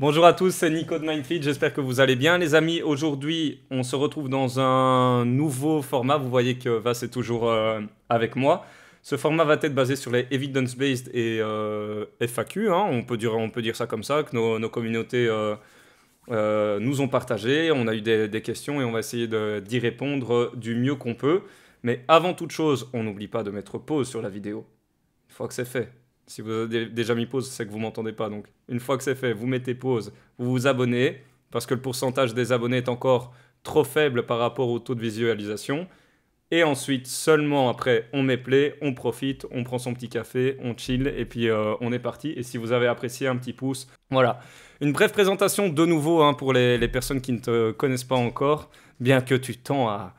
Bonjour à tous, c'est Nico de Mindfeed, j'espère que vous allez bien les amis. Aujourd'hui, on se retrouve dans un nouveau format, vous voyez que Vas est toujours avec moi. Ce format va être basé sur les evidence-based et FAQ, hein. On peut dire ça comme ça, que nos communautés nous ont partagé, on a eu des questions et on va essayer d'y répondre du mieux qu'on peut. Mais avant toute chose, on n'oublie pas de mettre pause sur la vidéo, une fois que c'est fait. Si vous avez déjà mis pause, c'est que vous ne m'entendez pas. Donc, une fois que c'est fait, vous mettez pause, vous vous abonnez, parce que le pourcentage des abonnés est encore trop faible par rapport au taux de visualisation. Et ensuite, seulement après, on met play, on profite, on prend son petit café, on chill, et puis on est parti. Et si vous avez apprécié, un petit pouce. Voilà. Une brève présentation de nouveau hein, pour les personnes qui ne te connaissent pas encore, bien que tu tends à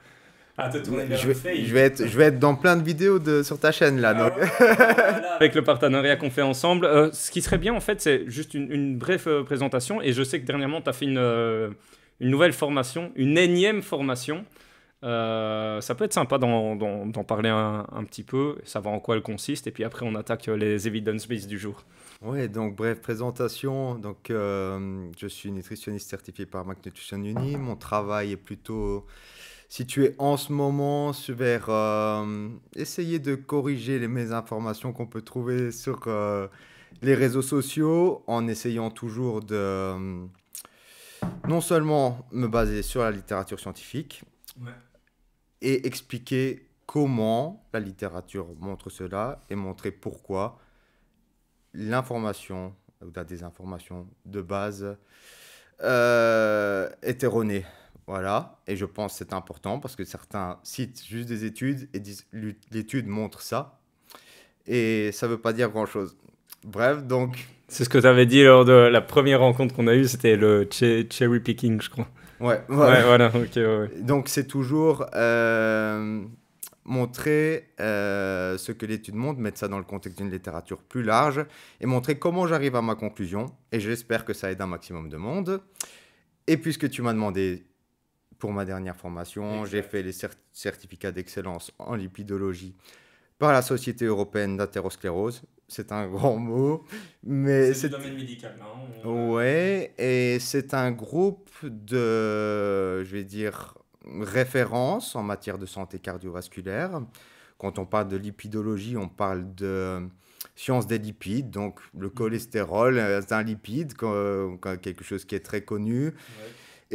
te tourner vers le fake. Je vais être dans plein de vidéos sur ta chaîne là. Donc. Voilà. Avec le partenariat qu'on fait ensemble. Ce qui serait bien en fait, c'est juste une brève présentation. Et je sais que dernièrement, tu as fait une nouvelle formation, une énième formation. Ça peut être sympa d'en parler un petit peu, savoir en quoi elle consiste. Et puis après, on attaque les evidence-based du jour. Ouais, donc bref, présentation. Donc, je suis nutritionniste certifié par Mac Nutrition Uni. Mon travail est plutôt situé en ce moment vers essayer de corriger les mésinformations qu'on peut trouver sur les réseaux sociaux, en essayant toujours de non seulement me baser sur la littérature scientifique, ouais, et expliquer comment la littérature montre cela et montrer pourquoi l'information ou la désinformation de base est erronée. Voilà, et je pense que c'est important parce que certains citent juste des études et disent l'étude montre ça, et ça ne veut pas dire grand-chose. Bref, donc... C'est ce que tu avais dit lors de la première rencontre qu'on a eue, c'était le cherry picking, je crois. Ouais, voilà, ok. Ouais. Donc c'est toujours montrer ce que l'étude montre, mettre ça dans le contexte d'une littérature plus large, et montrer comment j'arrive à ma conclusion, et j'espère que ça aide un maximum de monde. Et puisque tu m'as demandé... Pour ma dernière formation, j'ai fait les certificats d'excellence en lipidologie par la Société européenne d'athérosclérose. C'est un grand mot, mais c'est du domaine médical, non? Ouais, et c'est un groupe de, je vais dire, référence en matière de santé cardiovasculaire. Quand on parle de lipidologie, on parle de science des lipides, donc le cholestérol, c'est un lipide, quelque chose qui est très connu. Ouais.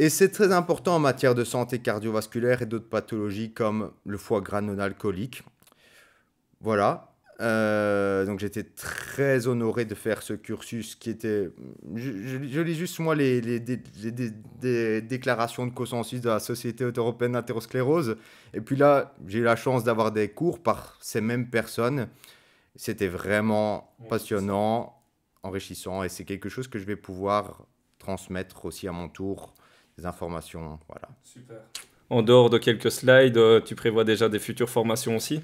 Et c'est très important en matière de santé cardiovasculaire et d'autres pathologies comme le foie gras non alcoolique. Voilà. Donc j'étais très honoré de faire ce cursus qui était... Je lis juste moi les déclarations de consensus de la Société européenne d'athérosclérose. Et puis là, j'ai eu la chance d'avoir des cours par ces mêmes personnes. C'était vraiment passionnant, enrichissant. Et c'est quelque chose que je vais pouvoir transmettre aussi à mon tour. Des informations, voilà. Super. En dehors de quelques slides, tu prévois déjà des futures formations aussi?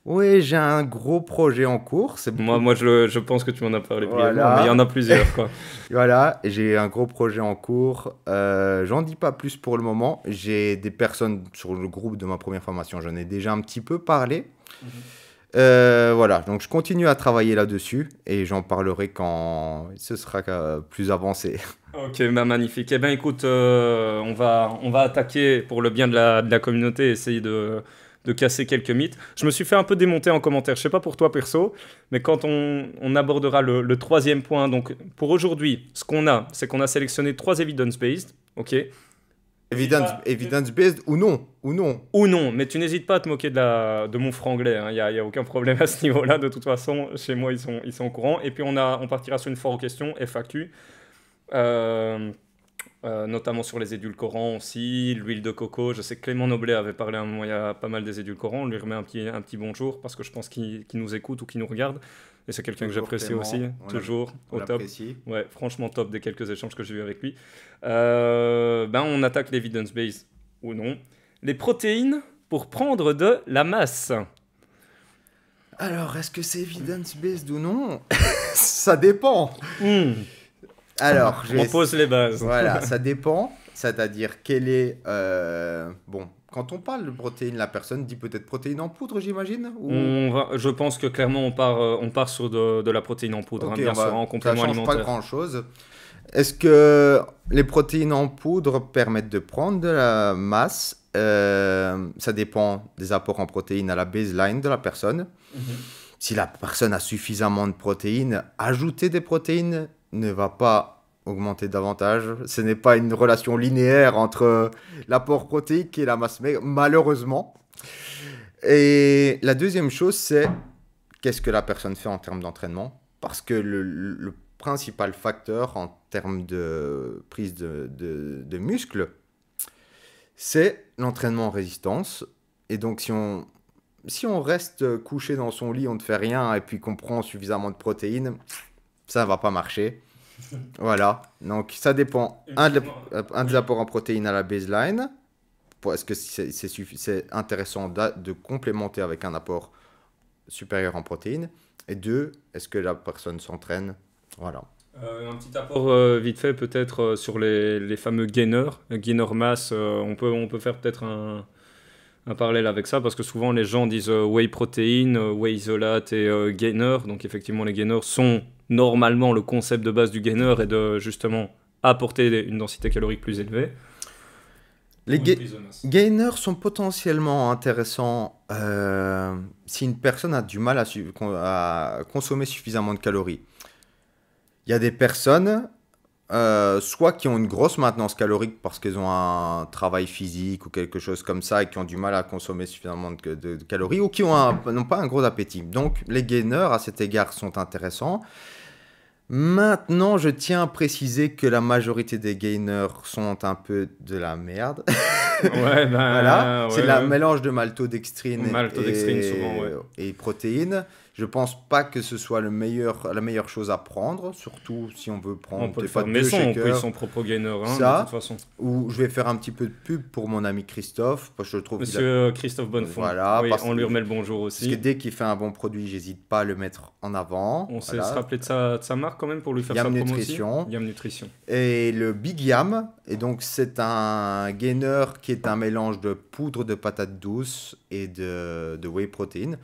Oui, j'ai un gros projet en cours. Moi je pense que tu m'en as parlé brièvement, mais il y en a plusieurs, quoi. Voilà, j'ai un gros projet en cours. J'en dis pas plus pour le moment. J'ai des personnes sur le groupe de ma première formation. J'en ai déjà un petit peu parlé. Voilà, donc je continue à travailler là-dessus et j'en parlerai quand ce sera plus avancé. Ok, bah magnifique. Eh bien écoute, on va attaquer pour le bien de la communauté, essayer de casser quelques mythes. Je me suis fait un peu démonter en commentaire, je sais pas pour toi perso, mais quand on abordera le troisième point, donc pour aujourd'hui, ce qu'on a, c'est qu'on a sélectionné 3 evidence-based, ok. Evidence-based ou non. Ou non, mais tu n'hésites pas à te moquer de mon franglais, hein. Y a aucun problème à ce niveau-là, de toute façon, chez moi ils sont au courant. Et puis on partira sur une foire aux questions, FAQ, notamment sur les édulcorants aussi, l'huile de coco. Je sais que Clément Noblet avait parlé à un moment, il y a pas mal des édulcorants, on lui remet un petit bonjour, parce que je pense qu'il nous écoute ou qu'il nous regarde. Et c'est quelqu'un que j'apprécie aussi, toujours, au top. Ouais, franchement top des quelques échanges que j'ai eu avec lui. On attaque l'evidence-based ou non. Les protéines pour prendre de la masse. Alors, est-ce que c'est evidence-based ou non? Ça dépend. Alors, on pose les bases. Voilà, ça dépend. C'est-à-dire, quel est... Bon, quand on parle de protéines, la personne dit peut-être protéines en poudre, j'imagine ou... Je pense que clairement, on part sur de la protéine en poudre, okay, bien sûr, en complément alimentaire. Ça ne change pas grand-chose. Est-ce que les protéines en poudre permettent de prendre de la masse? Ça dépend des apports en protéines à la baseline de la personne. Si la personne a suffisamment de protéines, ajouter des protéines ne va pas augmenter davantage. Ce n'est pas une relation linéaire entre l'apport protéique et la masse maigre, malheureusement. Et la deuxième chose, c'est qu'est-ce que la personne fait en termes d'entraînement? Parce que le principal facteur en termes de prise de muscle, c'est l'entraînement en résistance. Et donc, si on reste couché dans son lit, on ne fait rien, et puis qu'on prend suffisamment de protéines, ça ne va pas marcher. Voilà. Donc, ça dépend. Un des apports en protéines à la baseline. Est-ce que c'est intéressant de complémenter avec un apport supérieur en protéines? Et deux, est-ce que la personne s'entraîne? Voilà. Un petit apport vite fait peut-être sur les fameux gainers, gainer mass, on peut faire peut-être un parallèle avec ça parce que souvent les gens disent whey protein, whey isolate et gainer, donc effectivement les gainers sont normalement le concept de base du gainer est de justement apporter une densité calorique plus élevée. Les gainers sont potentiellement intéressants si une personne a du mal à consommer suffisamment de calories. Il y a des personnes, soit qui ont une grosse maintenance calorique parce qu'elles ont un travail physique ou quelque chose comme ça et qui ont du mal à consommer suffisamment de calories ou qui n'ont pas un gros appétit. Donc les gainers à cet égard sont intéressants. Maintenant, je tiens à préciser que la majorité des gainers sont un peu de la merde. Ouais, voilà. Ouais, c'est le mélange de maltodextrine souvent, et protéines. Je pense pas que ce soit la meilleure chose à prendre, surtout si on veut prendre on peut le faire maison, on peut son propre gainer, de toute façon. Ou je vais faire un petit peu de pub pour mon ami Christophe, parce que je trouve Monsieur Christophe Bonnefond. Voilà, oui, on lui remet le bonjour aussi. Parce que dès qu'il fait un bon produit, j'hésite pas à le mettre en avant. On sait se rappeler de sa marque quand même pour lui faire sa promotion. Yam Nutrition. Et le Big Yam, et donc c'est un gainer qui est un mélange de poudre de patate douce et de whey protein.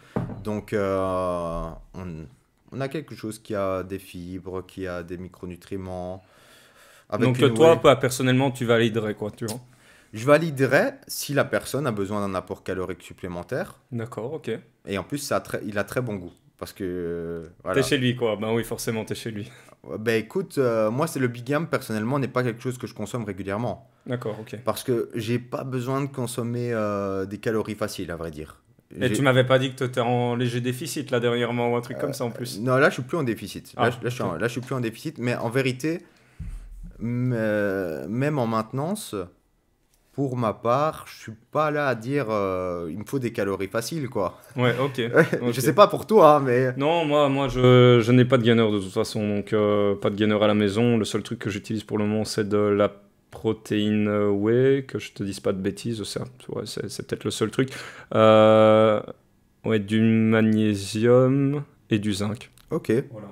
Donc on a quelque chose qui a des fibres, qui a des micronutriments. Donc toi, personnellement, tu validerais quoi, tu vois? Je validerais si la personne a besoin d'un apport calorique supplémentaire. D'accord, ok. Et en plus, il a très bon goût. Parce que... voilà. T'es chez lui, quoi. Ben oui, forcément, t'es chez lui. Ben écoute, moi, c'est le Big Yam, personnellement, n'est pas quelque chose que je consomme régulièrement. D'accord, ok. Parce que j'ai pas besoin de consommer des calories faciles, à vrai dire. Et tu m'avais pas dit que tu étais en léger déficit, là, dernièrement, ou un truc comme ça, en plus? Non, là, je suis plus en déficit. Là, je suis plus en déficit. Mais en vérité, même en maintenance... Pour ma part, je suis pas là à dire il me faut des calories faciles, quoi. Ouais, ok. Je sais pas pour toi, mais... Non, moi je n'ai pas de gainer de toute façon, donc pas de gainer à la maison. Le seul truc que j'utilise pour le moment, c'est de la protéine whey, que je te dise pas de bêtises, c'est peut-être le seul truc. Ouais, du magnésium et du zinc. Ok. Voilà.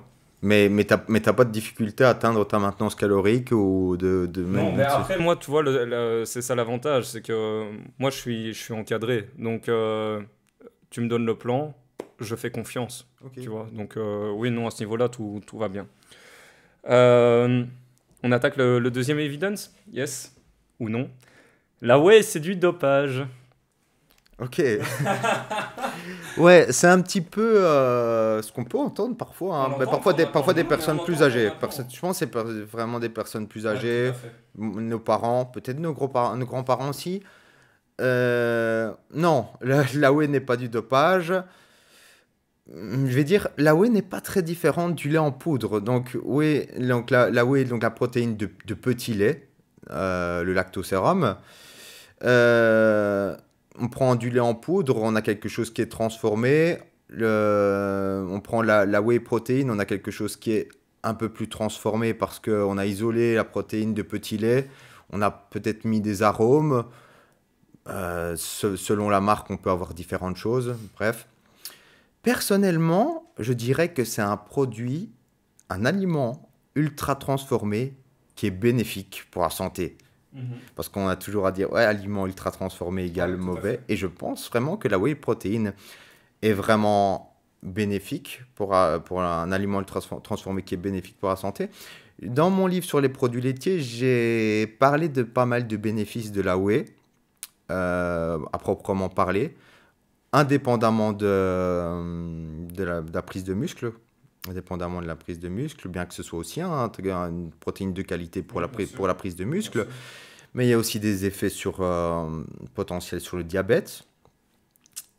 Mais t'as pas de difficulté à atteindre ta maintenance calorique ou Non, mais après, moi, tu vois, c'est ça l'avantage, c'est que moi, je suis encadré. Donc, tu me donnes le plan, je fais confiance. Okay. Tu vois, donc, oui, non, à ce niveau-là, tout va bien. On attaque le deuxième evidence? Yes ou non? La whey, c'est du dopage. Ok. Ouais, c'est un petit peu ce qu'on peut entendre parfois. Hein. Mais parfois des personnes plus âgées. Je pense que c'est vraiment des personnes plus âgées. Ouais, nos parents, peut-être nos grands-parents aussi. Non, la whey n'est pas du dopage. Je vais dire, la whey n'est pas très différente du lait en poudre. Donc, la whey, donc la protéine de petit lait, le lactosérum. On prend du lait en poudre, on a quelque chose qui est transformé. On prend la whey protéine, on a quelque chose qui est un peu plus transformé parce qu'on a isolé la protéine de petit lait. On a peut-être mis des arômes. Selon la marque, on peut avoir différentes choses. Bref. Personnellement, je dirais que c'est un produit, un aliment ultra transformé qui est bénéfique pour la santé. Parce qu'on a toujours à dire, ouais, aliment ultra transformé égale mauvais. Et je pense vraiment que la whey protéine est vraiment bénéfique pour un aliment ultra transformé qui est bénéfique pour la santé. Dans mon livre sur les produits laitiers, j'ai parlé de pas mal de bénéfices de la whey, à proprement parler, indépendamment de la prise de muscle. Indépendamment de la prise de muscle, bien que ce soit aussi une protéine de qualité pour Oui, bien sûr. pour la prise de Bien muscle. sûr. Mais il y a aussi des effets potentiels sur le diabète,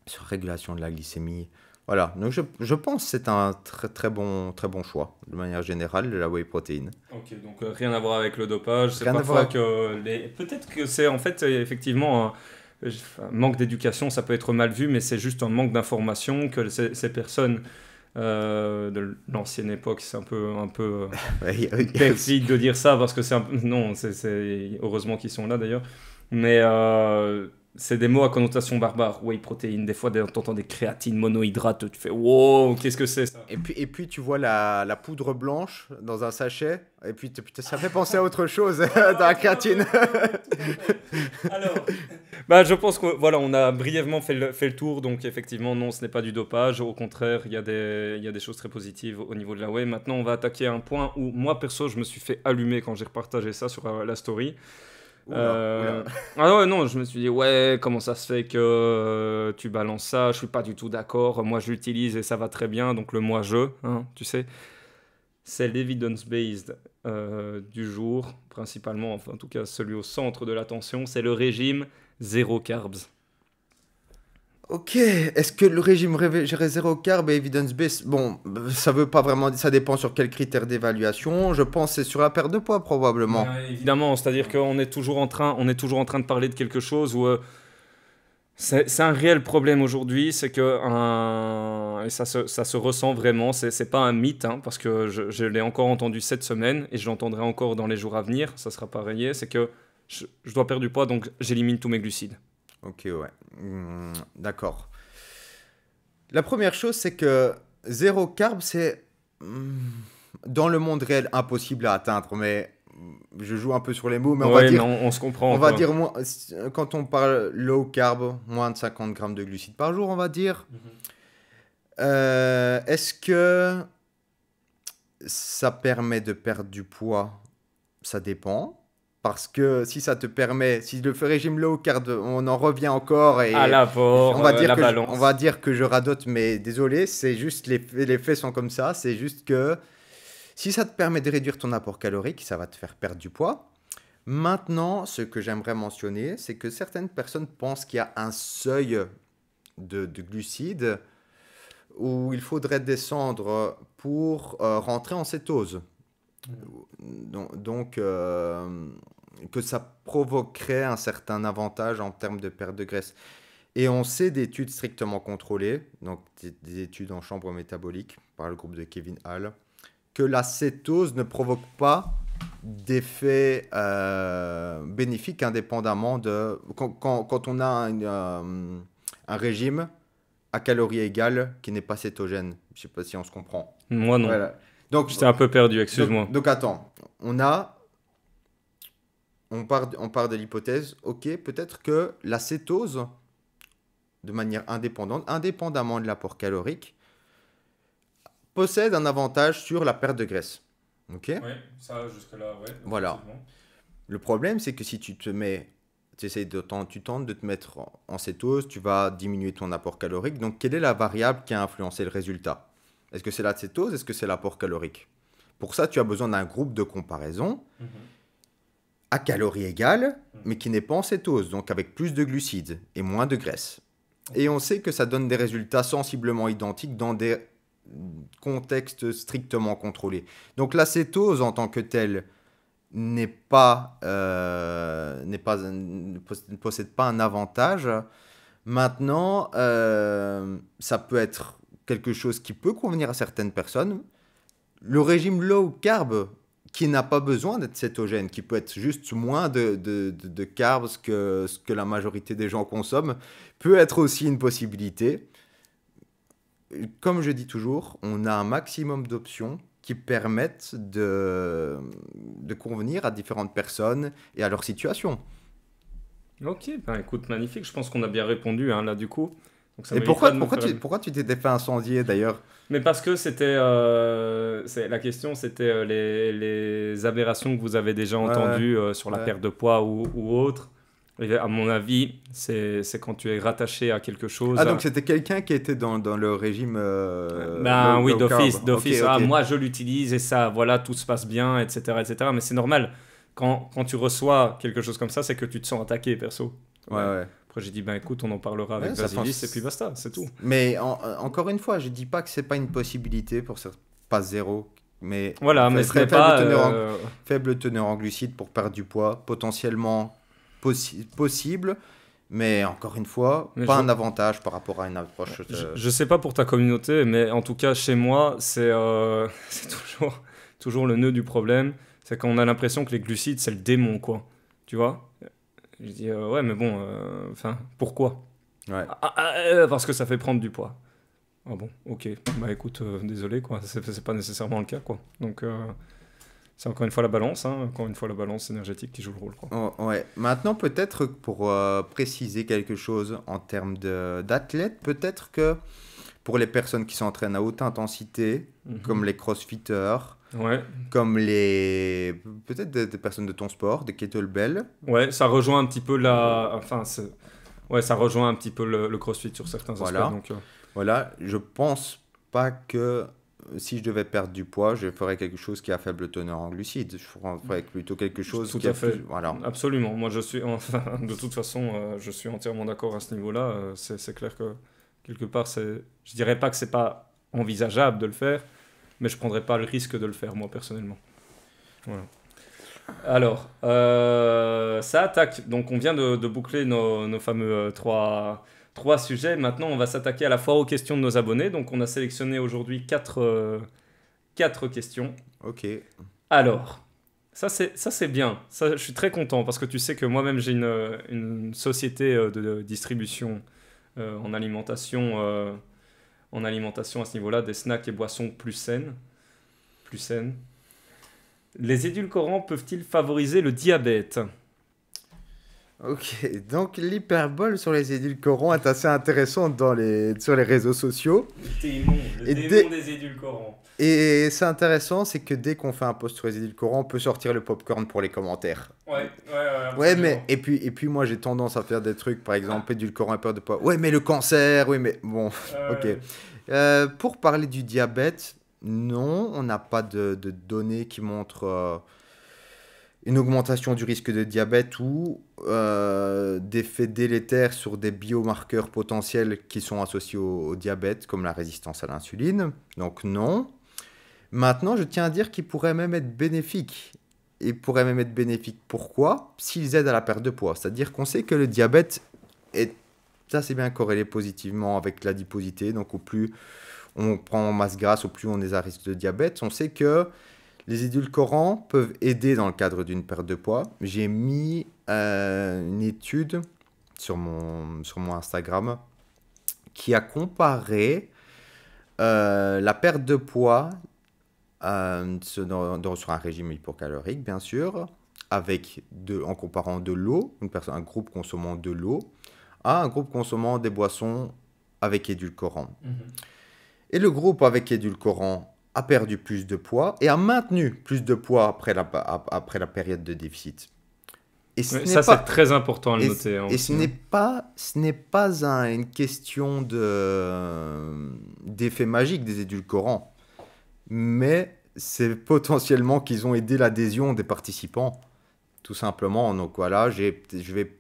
sur régulation de la glycémie. Voilà, donc je pense que c'est un très bon choix, de manière générale, de la whey protéine. Ok, donc rien à voir avec le dopage. C'est Rien à voir parfois avec... que les. Peut-être que c'est en fait effectivement un manque d'éducation, ça peut être mal vu, mais c'est juste un manque d'information que ces personnes de l'ancienne époque, c'est un peu Ouais, il y a aussi- perfide de dire ça parce que c'est un peu. Non, heureusement qu'ils sont là d'ailleurs. Mais c'est des mots à connotation barbare. Whey protéine, des fois t'entends des créatines monohydrates, tu fais wow, qu'est-ce que c'est ça? Et puis, tu vois la poudre blanche dans un sachet, et puis putain, ça fait penser à autre chose, dans la créatine. Alors, bah, je pense que voilà, on a brièvement fait le tour, donc effectivement, non, ce n'est pas du dopage. Au contraire, il y a des choses très positives au niveau de la whey. Maintenant, on va attaquer un point où moi, perso, je me suis fait allumer quand j'ai repartagé ça sur la story. Oula, Euh, oula. Ah ouais, non, je me suis dit, ouais, comment ça se fait que tu balances ça? Je suis pas du tout d'accord. Moi, je l'utilise et ça va très bien. Donc, le moi-je, hein, tu sais, c'est l'evidence-based du jour, principalement, enfin, en tout cas, celui au centre de l'attention, c'est le régime zéro carbs. Ok, est-ce que le régime zéro carb et evidence-based, bon, ça veut pas vraiment dire, ça dépend sur quels critères d'évaluation. Je pense que c'est sur la perte de poids probablement. Évidemment, c'est-à-dire qu'on est toujours on est toujours en train de parler de quelque chose où c'est un réel problème aujourd'hui, c'est que et ça se ressent vraiment, c'est pas un mythe, hein, parce que je l'ai encore entendu cette semaine et je l'entendrai encore dans les jours à venir, ça sera pareil, c'est que je dois perdre du poids, donc j'élimine tous mes glucides. Ok, ouais. D'accord. La première chose, c'est que zéro carb, c'est dans le monde réel impossible à atteindre, mais je joue un peu sur les mots, mais on va Ouais, mais dire, on se comprend, on va quoi. dire quand on parle low carb, moins de 50 grammes de glucides par jour, on va dire. Est-ce que ça permet de perdre du poids? Ça dépend. Parce que si ça te permet, si le régime low carb, on en revient encore À et on l'apport, va dire la on va balance. dire que je radote, mais désolé, c'est juste les faits sont comme ça. C'est juste que si ça te permet de réduire ton apport calorique, ça va te faire perdre du poids. Maintenant, ce que j'aimerais mentionner, c'est que certaines personnes pensent qu'il y a un seuil de glucides où il faudrait descendre pour rentrer en cétose. Donc, que ça provoquerait un certain avantage en termes de perte de graisse. Et on sait d'études strictement contrôlées, donc des études en chambre métabolique par le groupe de Kevin Hall, que la cétose ne provoque pas d'effet bénéfique indépendamment de... Quand on a un régime à calories égales qui n'est pas cétogène. Je ne sais pas si on se comprend. Moi, non. Voilà. Donc, J'étais un peu perdu, donc, excuse-moi. donc attends, on part de l'hypothèse, ok, peut-être que la cétose, de manière indépendante, indépendamment de l'apport calorique, possède un avantage sur la perte de graisse. Ok? Ouais, ça, jusque-là, ouais, Voilà. effectivement. Le problème, c'est que si tu tentes de te mettre en cétose, tu vas diminuer ton apport calorique. Donc, quelle est la variable qui a influencé le résultat? Est-ce que c'est la cétose? Est-ce que c'est l'apport calorique? Pour ça, tu as besoin d'un groupe de comparaison à calories égales, mais qui n'est pas en cétose, donc avec plus de glucides et moins de graisse. Et on sait que ça donne des résultats sensiblement identiques dans des contextes strictement contrôlés. Donc la cétose en tant que telle ne possède pas un avantage. Maintenant, ça peut être quelque chose qui peut convenir à certaines personnes. Le régime low carb, qui n'a pas besoin d'être cétogène, qui peut être juste moins de carbs que ce que la majorité des gens consomment, peut être aussi une possibilité. Comme je dis toujours, on a un maximum d'options qui permettent de convenir à différentes personnes et à leur situation. Ok, ben écoute, magnifique. Je pense qu'on a bien répondu hein, là du coup. Donc ça Et m'évitera de me faire... pourquoi tu t'étais fait incendier d'ailleurs? Mais parce que c'était... la question, c'était les aberrations que vous avez déjà Ouais, entendues sur la ouais. perte de poids ou autre. Et à mon avis, c'est quand tu es rattaché à quelque chose. Ah, donc c'était quelqu'un qui était dans le régime Ben oui, low carb. d'office. Ok, Ah, ok. moi, je l'utilise et ça, voilà, tout se passe bien, etc., etc. Mais c'est normal. Quand tu reçois quelque chose comme ça, c'est que tu te sens attaqué, perso. Ouais, Ouais. ouais. Après, j'ai dit, ben écoute, on en parlera avec Ouais, ça Vasilis et pense... puis basta, c'est tout. Mais encore une fois, je dis pas que c'est pas une possibilité pour certains, pas zéro, mais Voilà, mais ce n'est pas... faible teneur en glucides pour perdre du poids, potentiellement possible, mais encore une fois, Mais pas je- un avantage par rapport à une approche. Je sais pas pour ta communauté, mais en tout cas, chez moi, c'est c'est toujours le nœud du problème. C'est qu'on a l'impression que les glucides, c'est le démon, quoi. Tu vois? Je dis, ouais, mais bon, enfin, pourquoi? Ouais. Parce que ça fait prendre du poids. Ah bon, ok. Bah écoute, désolé, quoi. C'est pas nécessairement le cas, quoi. Donc, c'est encore une fois la balance, hein. Encore une fois la balance énergétique qui joue le rôle, quoi. Oh, ouais. Maintenant, peut-être pour préciser quelque chose en termes d'athlètes, peut-être que pour les personnes qui s'entraînent à haute intensité, comme les crossfitters, Ouais. comme peut-être des personnes de ton sport, des kettlebells. Ouais, ça rejoint un petit peu la... Enfin, ouais, ça rejoint un petit peu le CrossFit sur certains aspects, Voilà. donc... Voilà, je pense pas que si je devais perdre du poids, je ferais quelque chose qui a faible teneur en glucides. Je ferais plutôt quelque chose Tout qui à a fait. plus... Voilà. Absolument. Moi, je suis... Enfin, de toute façon, je suis entièrement d'accord à ce niveau-là. C'est clair que, quelque part, je dirais pas que c'est pas envisageable de le faire, mais je prendrais pas le risque de le faire, moi, personnellement. Voilà. Alors, ça attaque. Donc, on vient de boucler nos fameux trois sujets. Maintenant, on va s'attaquer à la fois aux questions de nos abonnés. Donc, on a sélectionné aujourd'hui quatre questions. Ok. Alors, ça c'est bien. Ça, je suis très content parce que tu sais que moi-même, j'ai une société de distribution en alimentation à ce niveau-là, des snacks et boissons plus saines. Plus saines. Les édulcorants peuvent-ils favoriser le diabète? Ok, donc l'hyperbole sur les édulcorants est assez intéressante sur les réseaux sociaux. Le démon des édulcorants. Et c'est intéressant, c'est que dès qu'on fait un post sur les édulcorants, on peut sortir le popcorn pour les commentaires. Ouais, Ouais, mais et puis moi j'ai tendance à faire des trucs, par exemple, édulcorant et peur de poids. Ouais, mais le cancer, oui, mais bon, ok. Pour parler du diabète, non, on n'a pas de données qui montrent une augmentation du risque de diabète ou d'effets délétères sur des biomarqueurs potentiels qui sont associés au diabète, comme la résistance à l'insuline. Donc non. Maintenant, je tiens à dire qu'ils pourraient même être bénéfiques. Ils pourraient même être bénéfiques. Pourquoi? S'ils aident à la perte de poids. C'est-à-dire qu'on sait que le diabète est assez bien corrélé positivement avec l'adiposité. Donc au plus on prend en masse grasse, au plus on est à risque de diabète. On sait que les édulcorants peuvent aider dans le cadre d'une perte de poids. J'ai mis une étude sur mon Instagram qui a comparé la perte de poids sur un régime hypocalorique, bien sûr, en comparant de l'eau, un groupe consommant de l'eau, à un groupe consommant des boissons avec édulcorants. Et le groupe avec édulcorants a perdu plus de poids et a maintenu plus de poids après la période de déficit. Et ça, c'est très important à le noter. Et ce n'est pas une question d'effet magique des édulcorants, mais c'est potentiellement qu'ils ont aidé l'adhésion des participants, tout simplement. Donc voilà, je vais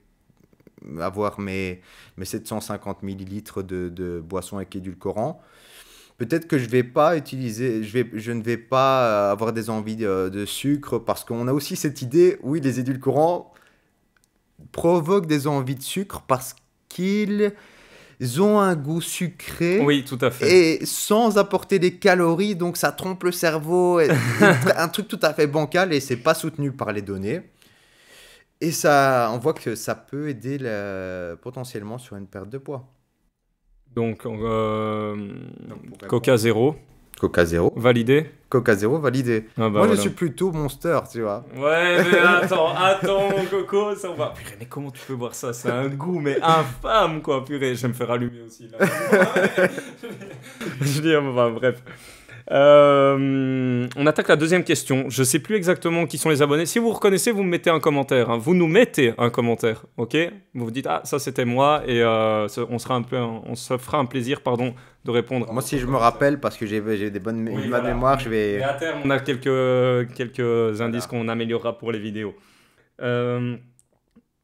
avoir mes 750 millilitres de boissons avec édulcorants. Peut-être que je ne vais pas avoir des envies de sucre parce qu'on a aussi cette idée, oui, les édulcorants provoquent des envies de sucre parce qu'ils ont un goût sucré. Oui, tout à fait. Et sans apporter des calories, donc ça trompe le cerveau. Un truc tout à fait bancal et c'est pas soutenu par les données. Et ça, on voit que ça peut aider potentiellement sur une perte de poids. Donc, Coca Zéro. Coca Zéro. Validé? Coca Zéro, validé. Ah bah Moi, je voilà. suis plutôt Monster, tu vois. Ouais, mais attends, Coco, ça on va. Purée, mais comment tu peux boire ça? C'est un goût, mais infâme, quoi, purée. Je vais me faire allumer aussi, là. Je dis, enfin, bref. On attaque la deuxième question. Je sais plus exactement qui sont les abonnés. Si vous reconnaissez, vous me mettez un commentaire. Hein. Vous nous mettez un commentaire, ok? Vous vous dites ah ça c'était moi et on se fera un plaisir pardon de répondre. Moi, si je me rappelle, parce que j'ai des bonnes mémoire, je vais. Et à terme, on a quelques indices qu'on améliorera pour les vidéos.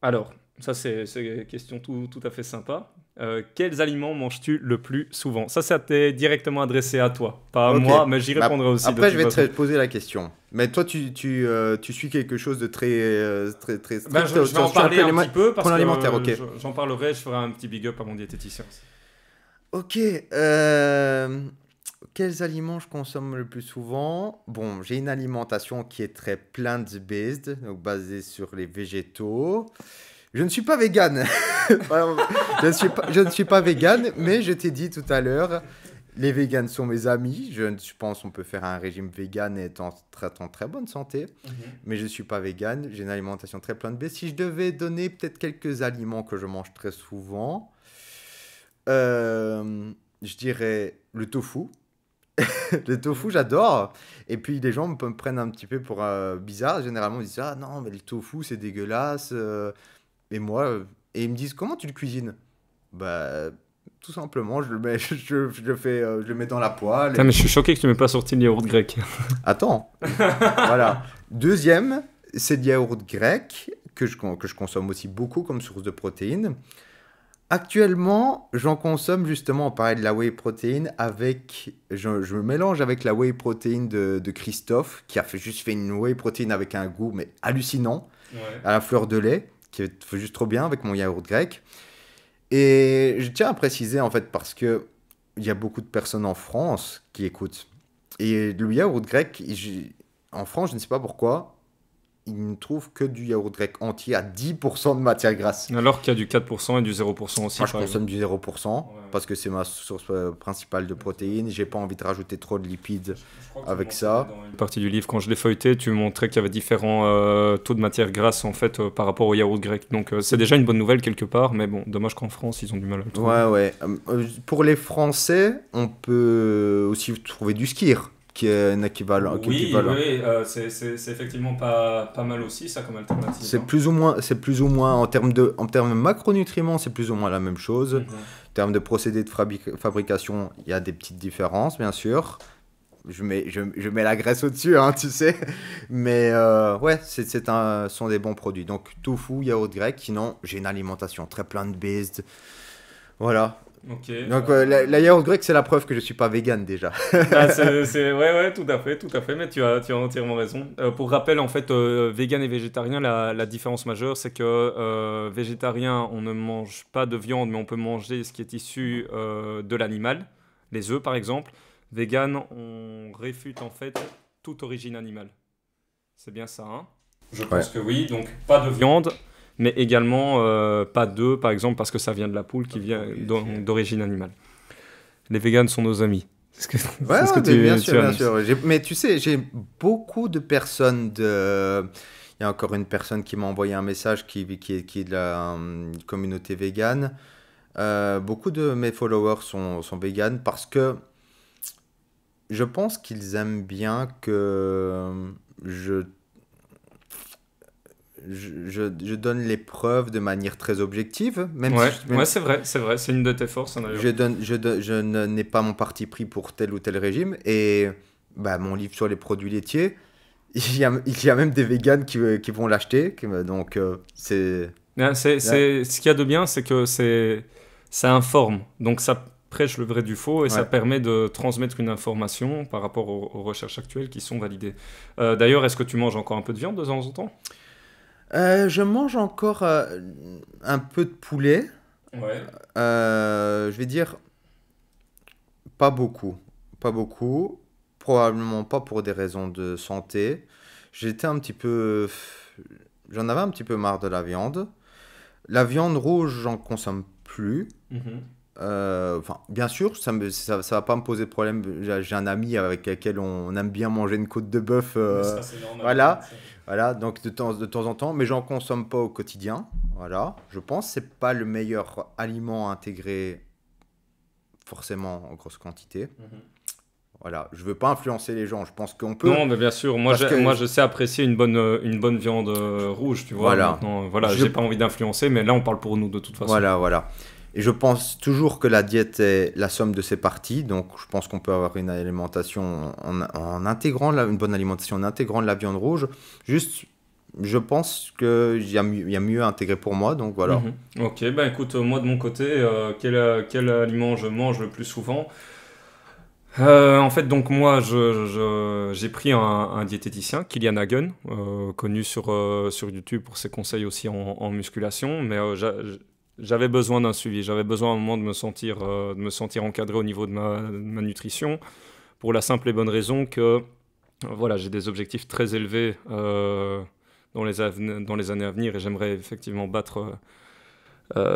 Alors, ça c'est une question tout à fait sympa. Quels aliments manges-tu le plus souvent? Ça t'est directement adressé à toi, pas à moi, mais j'y répondrai aussi. Après, je vais te poser la question. Mais toi, tu suis quelque chose de très strict. Je vais en parler un petit peu parce alimentaire, que ok. j'en parlerai, je ferai un petit big up à mon diététicien. Ok. Quels aliments je consomme le plus souvent? Bon, j'ai une alimentation qui est très plant-based, donc basée sur les végétaux. Je ne suis pas vegan. Je ne suis pas vegan, mais je t'ai dit tout à l'heure, les végans sont mes amis. Je pense qu'on peut faire un régime vegan et être en très bonne santé. Mais je ne suis pas vegan. J'ai une alimentation très plant-based. Si je devais donner peut-être quelques aliments que je mange très souvent, je dirais le tofu. Le tofu, j'adore. Et puis, les gens me prennent un petit peu pour bizarre. Généralement, ils disent ah non, mais le tofu, c'est dégueulasse. Et moi, et ils me disent comment tu le cuisines? Bah, tout simplement, je le mets, je le mets dans la poêle. Putain, mais je suis choqué que tu m'aies pas sorti le yaourt grec. Attends, voilà. Deuxième, c'est le yaourt grec que je consomme aussi beaucoup comme source de protéines. Actuellement, j'en consomme justement, on parlait de la whey protein, je me mélange avec la whey protein de Christophe, qui a juste fait une whey protein avec un goût mais hallucinant, à la fleur de lait, qui fait juste trop bien avec mon yaourt grec. Et je tiens à préciser en fait, parce que il y a beaucoup de personnes en France qui écoutent. Et le yaourt grec, en France, je ne sais pas pourquoi, ils ne trouvent que du yaourt grec entier à 10% de matière grasse. Alors qu'il y a du 4% et du 0% aussi. Moi, je consomme du 0% parce que c'est ma source principale de protéines. J'ai pas envie de rajouter trop de lipides avec ça. Dans une partie du livre, quand je l'ai feuilleté, tu montrais qu'il y avait différents taux de matière grasse en fait par rapport au yaourt grec. Donc c'est déjà une bonne nouvelle quelque part, mais bon, dommage qu'en France ils ont du mal à le trouver. Ouais. Pour les Français, on peut aussi trouver du skyr, qui est un équivalent. Oui, c'est effectivement pas mal aussi, ça, comme alternative. C'est plus ou moins en termes de macronutriments, c'est plus ou moins la même chose. En termes de procédés de fabrication, il y a des petites différences, bien sûr. Je mets la graisse au-dessus, hein, tu sais. Mais ouais, sont des bons produits. Donc, tofu, yaourt grec. Sinon, j'ai une alimentation très plant-based. Voilà. Okay. Donc la yaourt grec, c'est la preuve que je suis pas vegan déjà. Ouais, tout à fait, mais tu as entièrement raison. Pour rappel, en fait, vegan et végétarien, la différence majeure, c'est que végétarien, on ne mange pas de viande, mais on peut manger ce qui est issu de l'animal, les œufs par exemple. Vegan, on réfute en fait toute origine animale. C'est bien ça, hein? Je pense que oui, donc pas de viande. Mais également pas d'œufs, par exemple, parce que ça vient de la poule qui vient d'origine animale. Les véganes sont nos amis. Bien sûr. Mais tu sais, j'ai beaucoup de personnes Il y a encore une personne qui m'a envoyé un message qui est de la communauté végane. Beaucoup de mes followers sont véganes parce que je pense qu'ils aiment bien que je donne les preuves de manière très objective. C'est vrai, c'est une de tes forces. Hein, je n'ai pas mon parti pris pour tel ou tel régime. Et mon livre sur les produits laitiers, il y a même des véganes qui vont l'acheter. Donc, ce qu'il y a de bien, c'est que ça informe. Donc, ça prêche le vrai du faux et ça permet de transmettre une information par rapport aux recherches actuelles qui sont validées. D'ailleurs, est-ce que tu manges encore un peu de viande de temps en temps ? Je mange encore un peu de poulet. Ouais. Je vais dire pas beaucoup. Probablement pas pour des raisons de santé. J'en avais un petit peu marre de la viande. La viande rouge, j'en consomme plus. Enfin, bien sûr, ça va pas me poser de problème. J'ai un ami avec lequel on aime bien manger une côte de bœuf. Mais ça, c'est normal. Voilà, voilà, donc de temps en temps, mais j'en consomme pas au quotidien. Voilà, je pense que c'est pas le meilleur aliment à intégrer forcément en grosse quantité. Mhm. Voilà, je veux pas influencer les gens. Je pense qu'on peut, Non, mais bien sûr, parce que moi je sais apprécier une bonne viande rouge, tu vois. voilà, Maintenant, voilà, je j'ai pas envie d'influencer, mais là on parle pour nous de toute façon. voilà, voilà. Et je pense toujours que la diète est la somme de ses parties. Donc, je pense qu'on peut avoir une alimentation en intégrant une bonne alimentation, en intégrant de la viande rouge. Juste, je pense qu'il y a mieux à intégrer pour moi. Donc, voilà. Mhm. Ok, bah écoute, moi de mon côté, quel aliment je mange le plus souvent? En fait, donc moi, j'ai pris un diététicien, Kilian Hagen, connu sur YouTube pour ses conseils aussi en musculation, mais j'avais besoin d'un suivi, j'avais besoin à un moment de me sentir encadré au niveau de ma nutrition, pour la simple et bonne raison que voilà, j'ai des objectifs très élevés dans les années à venir et j'aimerais effectivement battre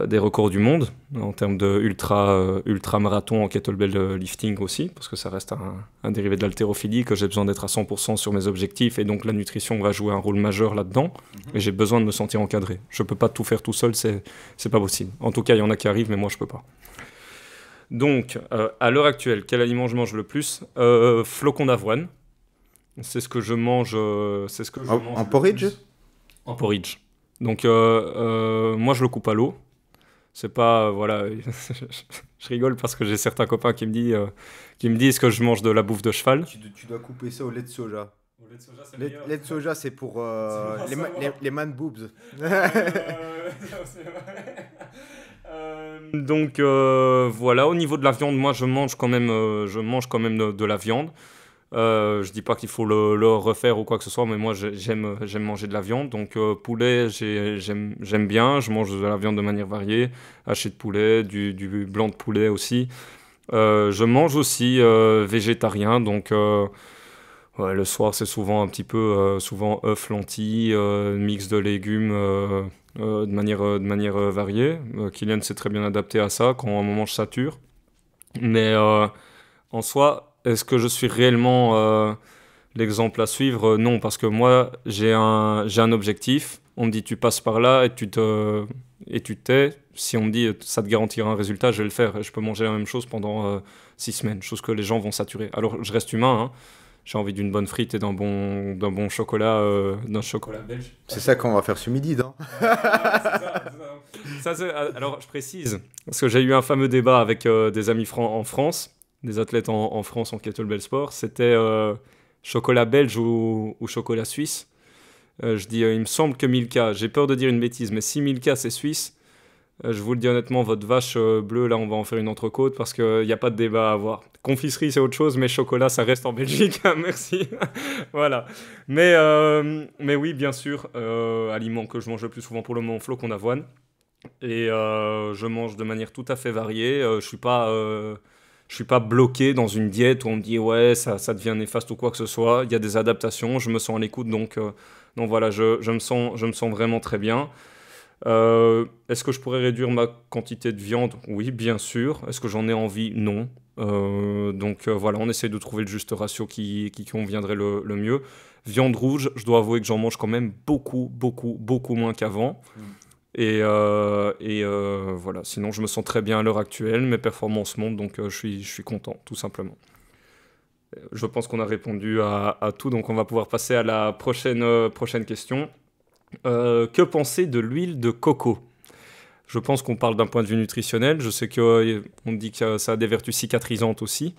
des records du monde en termes de ultra marathon en kettlebell lifting aussi, parce que ça reste un dérivé de l'haltérophilie, que j'ai besoin d'être à 100% sur mes objectifs, et donc la nutrition va jouer un rôle majeur là-dedans, et j'ai besoin de me sentir encadré. Je peux pas tout faire tout seul, c'est pas possible. En tout cas, il y en a qui arrivent, mais moi je peux pas. Donc, à l'heure actuelle, quel aliment je mange le plus? Flocons d'avoine. C'est ce que je mange, c'est ce que je mange En le porridge? plus. En porridge. Donc, moi je le coupe à l'eau. C'est pas, voilà, je rigole parce que j'ai certains copains qui me disent que je mange de la bouffe de cheval. Tu dois couper ça au lait de soja. Au lait de soja, c'est Lait de soja, c'est pour C'est bon à savoir. les man boobs. C'est vrai. Donc voilà, au niveau de la viande, moi je mange quand même de la viande. Je dis pas qu'il faut le refaire ou quoi que ce soit, mais moi j'aime manger de la viande. Donc poulet, j'aime bien. Je mange de la viande de manière variée, haché de poulet, du blanc de poulet aussi. Je mange aussi végétarien, donc ouais, le soir c'est souvent un petit peu souvent œufs, lentilles, mix de légumes de manière variée. Kylian s'est très bien adapté à ça quand à un moment je sature. Mais en soi, est-ce que je suis réellement l'exemple à suivre? Non, parce que moi, j'ai un objectif. On me dit, tu passes par là et tu t'es. Si on me dit, ça te garantira un résultat, je vais le faire. Et je peux manger la même chose pendant 6 semaines, chose que les gens vont saturer. Alors, je reste humain, hein. J'ai envie d'une bonne frite et d'un bon chocolat, d'un chocolat belge. C'est ça qu'on va faire ce midi, non? Alors, je précise, parce que j'ai eu un fameux débat avec des amis en France, des athlètes en France en kettlebell sport. C'était chocolat belge ou chocolat suisse. Je dis, il me semble que Milka, j'ai peur de dire une bêtise, mais si Milka c'est suisse, je vous le dis honnêtement, votre vache bleue, là, on va en faire une entrecôte parce qu'il n'y a pas de débat à avoir. Confiserie, c'est autre chose, mais chocolat, ça reste en Belgique. Merci. Voilà. Mais oui, bien sûr, aliment que je mange le plus souvent pour le moment, flocons d'avoine. Et je mange de manière tout à fait variée. Je suis pas bloqué dans une diète où on me dit ouais, ça devient néfaste ou quoi que ce soit. Il y a des adaptations, je me sens à l'écoute, donc voilà, je me sens vraiment très bien. Est-ce que je pourrais réduire ma quantité de viande? Oui, bien sûr. Est-ce que j'en ai envie? Non. Donc voilà, on essaie de trouver le juste ratio qui conviendrait le mieux. Viande rouge, je dois avouer que j'en mange quand même beaucoup moins qu'avant. Voilà, sinon je me sens très bien à l'heure actuelle, mes performances montent, donc je suis content, tout simplement. Je pense qu'on a répondu à tout, donc on va pouvoir passer à la prochaine question. Que penser de l'huile de coco? Je pense qu'on parle d'un point de vue nutritionnel. Je sais qu'on dit que ça a des vertus cicatrisantes aussi.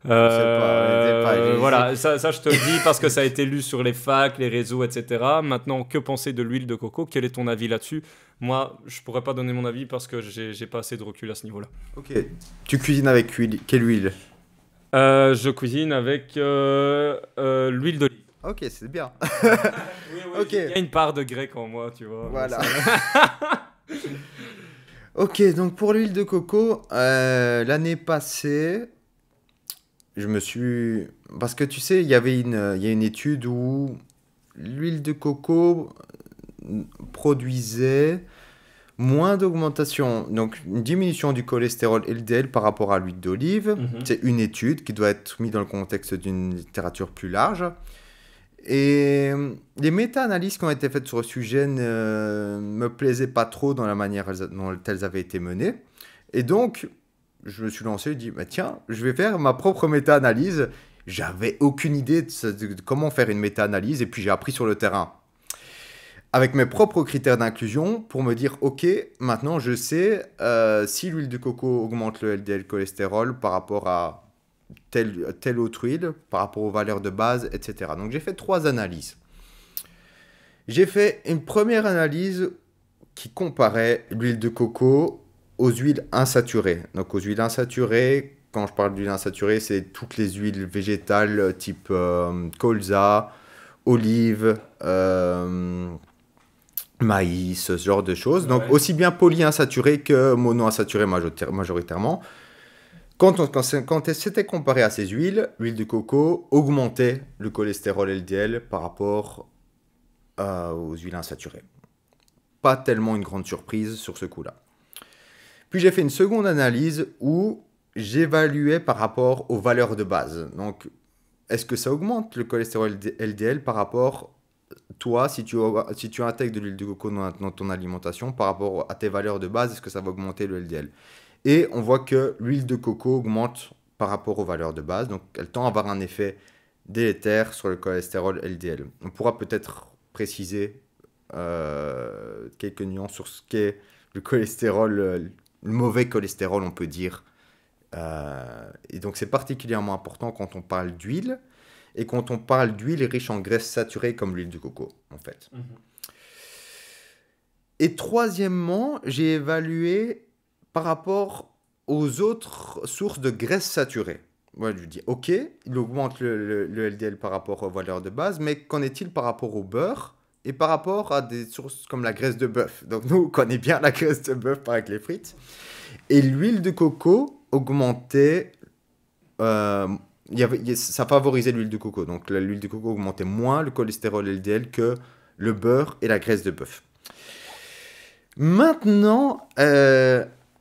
Je sais pas, Voilà, ça je te le dis parce que ça a été lu sur les facs, les réseaux, etc. Maintenant, que penser de l'huile de coco? Quel est ton avis là-dessus? Moi, je pourrais pas donner mon avis parce que j'ai pas assez de recul à ce niveau-là. Ok. Tu cuisines avec quelle huile? Je cuisine avec l'huile d'olive. Ok, c'est bien. Oui, Ok. il y a une part de grec en moi, tu vois. Voilà. Ok, donc pour l'huile de coco, l'année passée, je me suis... Parce que tu sais, il y a une étude où l'huile de coco produisait Moins d'augmentation, donc une diminution du cholestérol LDL par rapport à l'huile d'olive. C'est une étude qui doit être mise dans le contexte d'une littérature plus large. Et les méta-analyses qui ont été faites sur le sujet ne me plaisaient pas trop dans la manière dont elles avaient été menées. Et donc, je me suis lancé et dit, bah, tiens, je vais faire ma propre méta-analyse. J'avais aucune idée de comment faire une méta-analyse et puis j'ai appris sur le terrain. Avec mes propres critères d'inclusion pour me dire, ok, maintenant je sais si l'huile de coco augmente le LDL cholestérol par rapport à telle autre huile, par rapport aux valeurs de base, etc. Donc j'ai fait 3 analyses. J'ai fait une première analyse qui comparait l'huile de coco aux huiles insaturées. Donc aux huiles insaturées, quand je parle d'huile insaturée, c'est toutes les huiles végétales type colza, olive, maïs, ce genre de choses. Donc aussi bien polyinsaturées que monoinsaturées majoritairement. Quand c'était comparé à ces huiles, l'huile de coco augmentait le cholestérol LDL par rapport aux huiles insaturées. Pas tellement une grande surprise sur ce coup-là. Puis j'ai fait une seconde analyse où j'évaluais par rapport aux valeurs de base. Donc, est-ce que ça augmente le cholestérol LDL par rapport, toi, si tu intègres de l'huile de coco dans ton alimentation, par rapport à tes valeurs de base, est-ce que ça va augmenter le LDL ? Et on voit que l'huile de coco augmente par rapport aux valeurs de base. Donc, elle tend à avoir un effet délétère sur le cholestérol LDL. On pourra peut-être préciser quelques nuances sur ce qu'est le cholestérol, le mauvais cholestérol, on peut dire. Et donc, c'est particulièrement important quand on parle d'huile et quand on parle d'huile riche en graisses saturées comme l'huile de coco, en fait. Et troisièmement, j'ai évalué par rapport aux autres sources de graisses saturées. Moi, je dis, ok, il augmente le LDL par rapport aux valeurs de base, mais qu'en est-il par rapport au beurre et par rapport à des sources comme la graisse de bœuf? Donc, nous, on connaît bien la graisse de bœuf avec les frites. Et l'huile de coco augmentait... ça favorisait l'huile de coco. Donc, l'huile de coco augmentait moins le cholestérol LDL que le beurre et la graisse de bœuf. Maintenant...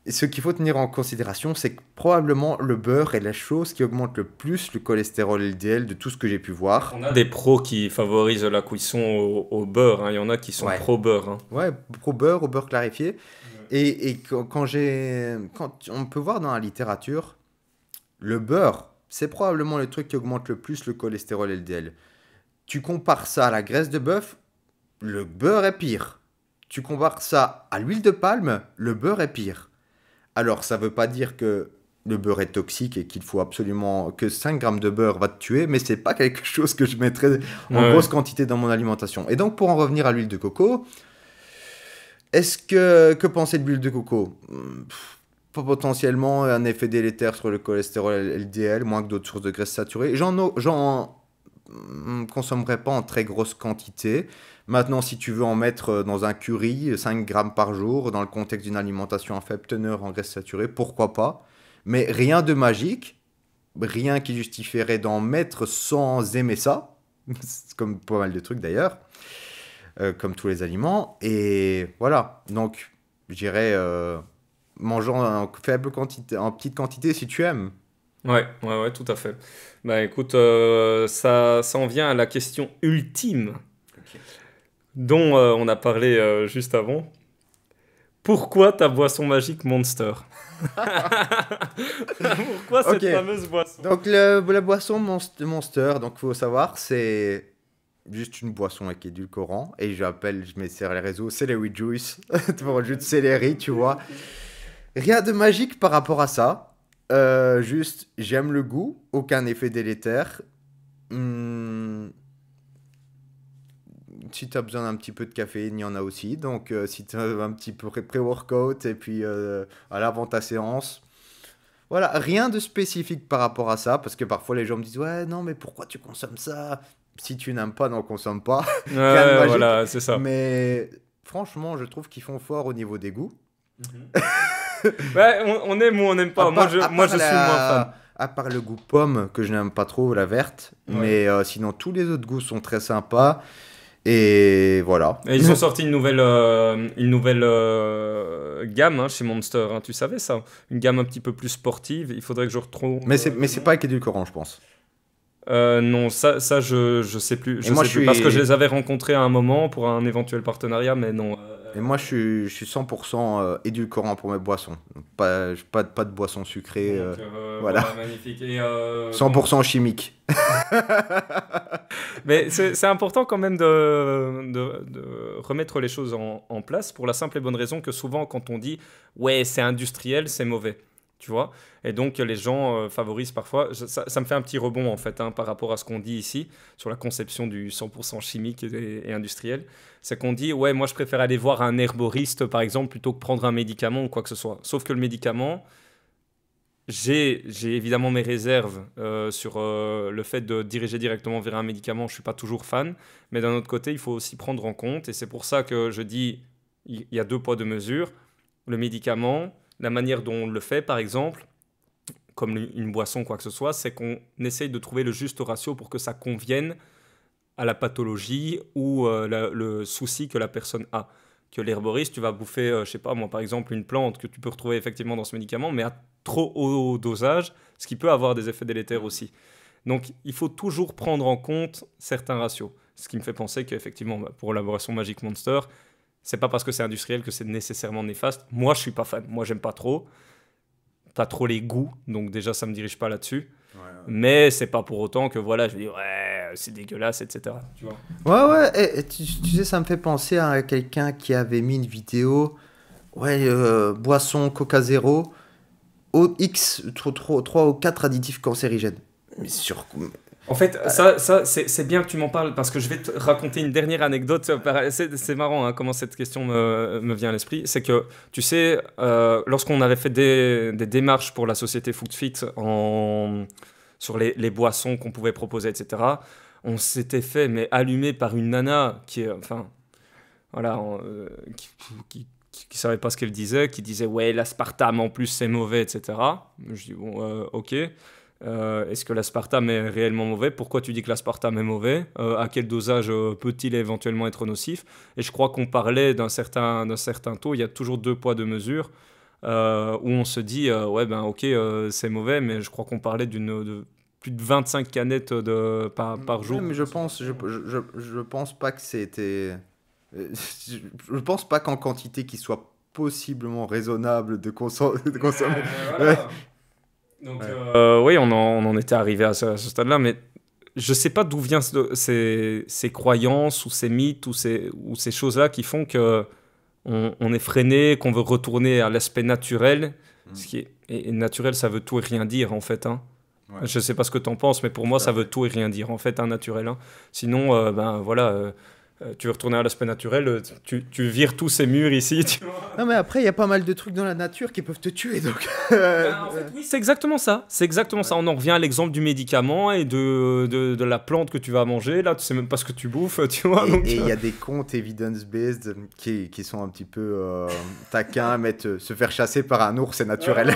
ce qu'il faut tenir en considération, c'est que probablement le beurre est la chose qui augmente le plus le cholestérol LDL de tout ce que j'ai pu voir. On a des pros qui favorisent la cuisson au beurre, hein. Il y en a qui sont pro-beurre. Hein. Ouais, pro-beurre, au beurre clarifié. Et quand on peut voir dans la littérature, le beurre, c'est probablement le truc qui augmente le plus le cholestérol LDL. Tu compares ça à la graisse de bœuf, le beurre est pire. Tu compares ça à l'huile de palme, le beurre est pire. Alors, ça ne veut pas dire que le beurre est toxique et qu'il faut absolument que 5 grammes de beurre va te tuer, mais ce n'est pas quelque chose que je mettrais en grosse quantité dans mon alimentation. Et donc, pour en revenir à l'huile de coco, que penser de l'huile de coco ? Potentiellement un effet délétère sur le cholestérol LDL, moins que d'autres sources de graisses saturées. J'en consommerai pas en très grosse quantité. Maintenant, si tu veux en mettre dans un curry, 5 grammes par jour, dans le contexte d'une alimentation à faible teneur en graisses saturées, pourquoi pas ? Mais rien de magique, rien qui justifierait d'en mettre sans aimer ça, comme pas mal de trucs d'ailleurs, comme tous les aliments. Et voilà, donc je dirais mangeant en faible quantité, en petite quantité si tu aimes. Ouais, tout à fait. Bah écoute, ça en vient à la question ultime. Dont on a parlé juste avant. Pourquoi ta boisson magique Monster ? Pourquoi cette fameuse boisson ? Donc la boisson Monster, donc il faut savoir, c'est juste une boisson avec édulcorant. Et je mets sur les réseaux Celery Juice, pour le jus de céleri, tu vois. Rien de magique par rapport à ça. Juste, j'aime le goût, aucun effet délétère. Si tu as besoin d'un petit peu de caféine, il y en a aussi. Donc, si tu as un petit peu pré-workout et puis à l'avant ta séance. Voilà, rien de spécifique par rapport à ça. Parce que parfois, les gens me disent « Ouais, non, mais pourquoi tu consommes ça ?» Si tu n'aimes pas, n'en consomme pas. Rien de magique. Voilà, c'est ça. Mais franchement, je trouve qu'ils font fort au niveau des goûts. Ouais, on aime ou on n'aime pas. Moi, je suis moins fan. À part le goût pomme, que je n'aime pas trop, la verte. Ouais. Mais sinon, tous les autres goûts sont très sympas. Et voilà. Et ils ont sorti une nouvelle gamme hein, chez Monster, hein, tu savais ça? Une gamme un petit peu plus sportive. Il faudrait que je retrouve. Mais c'est pas avec édulcorant, je pense. Non, ça je sais plus. Et moi, Sais plus parce que je les avais rencontrés à un moment pour un éventuel partenariat, mais non. Et moi, je suis 100% édulcorant pour mes boissons. Pas de boissons sucrées. Donc, Voilà. voilà, magnifique. Et, 100% chimique. mais c'est important quand même de remettre les choses en place pour la simple et bonne raison que souvent quand on dit ouais c'est industriel c'est mauvais, tu vois, et donc les gens favorisent parfois, ça me fait un petit rebond en fait hein, par rapport à ce qu'on dit ici sur la conception du 100% chimique et industriel, c'est qu'on dit ouais moi je préfère aller voir un herboriste par exemple plutôt que prendre un médicament ou quoi que ce soit, sauf que le médicament j'ai évidemment mes réserves sur le fait de diriger directement vers un médicament. Je ne suis pas toujours fan, mais d'un autre côté, il faut aussi prendre en compte, et c'est pour ça que je dis il y a deux poids, deux mesures. Le médicament, la manière dont on le fait, par exemple, comme une boisson, quoi que ce soit, c'est qu'on essaye de trouver le juste ratio pour que ça convienne à la pathologie ou le souci que la personne a. Que l'herboriste, tu vas bouffer, je sais pas moi, par exemple, une plante que tu peux retrouver effectivement dans ce médicament, mais à trop haut dosage, ce qui peut avoir des effets délétères aussi. Donc, il faut toujours prendre en compte certains ratios. Ce qui me fait penser qu'effectivement, pour la boisson Magic Monster, c'est pas parce que c'est industriel que c'est nécessairement néfaste. Moi, je suis pas fan. Moi, j'aime pas trop les goûts, donc déjà, ça me dirige pas là-dessus. Ouais. Mais c'est pas pour autant que voilà, je dis ouais, c'est dégueulasse, etc. Tu vois. Ouais, et tu sais, ça me fait penser à quelqu'un qui avait mis une vidéo, boisson Coca Zéro, X, 3 ou 4 additifs cancérigènes. Mais En fait, ça c'est bien que tu m'en parles parce que je vais te raconter une dernière anecdote. C'est marrant hein, comment cette question me vient à l'esprit. C'est que, tu sais, lorsqu'on avait fait des démarches pour la société Foodfit sur les boissons qu'on pouvait proposer, etc., on s'était fait allumer par une nana qui est, enfin, voilà, qui savait pas ce qu'elle disait, qui disait ouais, l'aspartame en plus c'est mauvais, etc. Je dis bon, ok. Est-ce que l'aspartame est réellement mauvais? Pourquoi tu dis que l'aspartame est mauvais? À quel dosage peut-il éventuellement être nocif? Et je crois qu'on parlait d'un certain taux. Il y a toujours deux poids, deux mesures. Où on se dit, ouais, ben ok, c'est mauvais, mais je crois qu'on parlait de plus de 25 canettes par jour. Ouais, mais je pense pas que c'était... je pense pas qu'en quantité qui soit possiblement raisonnable de consommer. Voilà. Ouais. Donc, oui, on en était arrivé à ce stade-là, mais je sais pas d'où viennent ces croyances ou ces mythes ou ces choses-là qui font que on est freiné, qu'on veut retourner à l'aspect naturel. Ce qui et naturel, ça veut tout et rien dire, en fait. Hein. Ouais. Je sais pas ce que tu en penses, mais pour moi, ça veut tout et rien dire, en fait, un naturel. Hein. Sinon, ben voilà... tu veux retourner à l'aspect naturel, tu vires tous ces murs ici. Tu vois. Non, mais après, il y a pas mal de trucs dans la nature qui peuvent te tuer. Donc... en fait, oui, c'est exactement ça. C'est exactement ça. On en revient à l'exemple du médicament et de la plante que tu vas manger. Là, tu sais même pas ce que tu bouffes. Tu vois, et il y a des comptes evidence-based qui sont un petit peu taquins, se faire chasser par un ours, c'est naturel.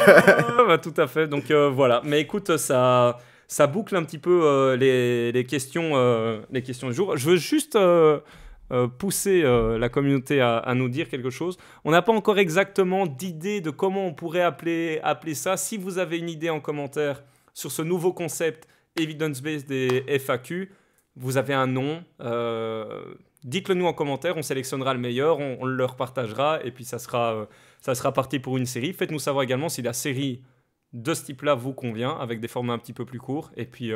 Bah, tout à fait. Donc voilà. Mais écoute, ça boucle un petit peu les questions du jour. Je veux juste pousser la communauté à nous dire quelque chose. On n'a pas encore exactement d'idée de comment on pourrait appeler ça. Si vous avez une idée en commentaire sur ce nouveau concept evidence-based des FAQ, vous avez un nom, dites-le nous en commentaire, on sélectionnera le meilleur, on le partagera et puis ça sera parti pour une série. Faites-nous savoir également si la série de ce type-là vous convient, avec des formats un petit peu plus courts. Et puis,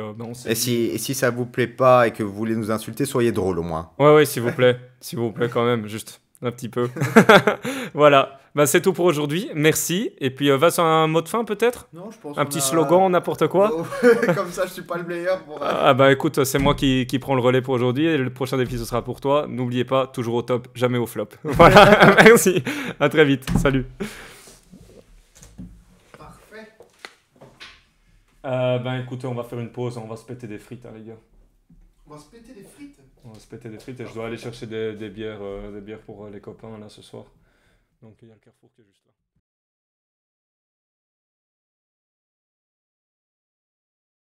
si ça vous plaît pas et que vous voulez nous insulter, soyez drôle au moins. Ouais, s'il vous plaît. S'il vous plaît, quand même, juste un petit peu. Voilà. Bah, c'est tout pour aujourd'hui. Merci. Et puis, va sur un mot de fin, peut-être? Non, je pense un petit slogan, n'importe quoi. Comme ça, je suis pas le meilleur pour... Ah bah, écoute, c'est moi qui prends le relais pour aujourd'hui. Et le prochain défi, ce sera pour toi. N'oubliez pas, toujours au top, jamais au flop. Voilà. Merci. À très vite. Salut. Ben écoutez, on va faire une pause, on va se péter des frites, hein, les gars. On va se péter des frites? On va se péter des frites et je dois aller chercher des bières pour les copains là ce soir. Donc il y a le Carrefour qui est juste là.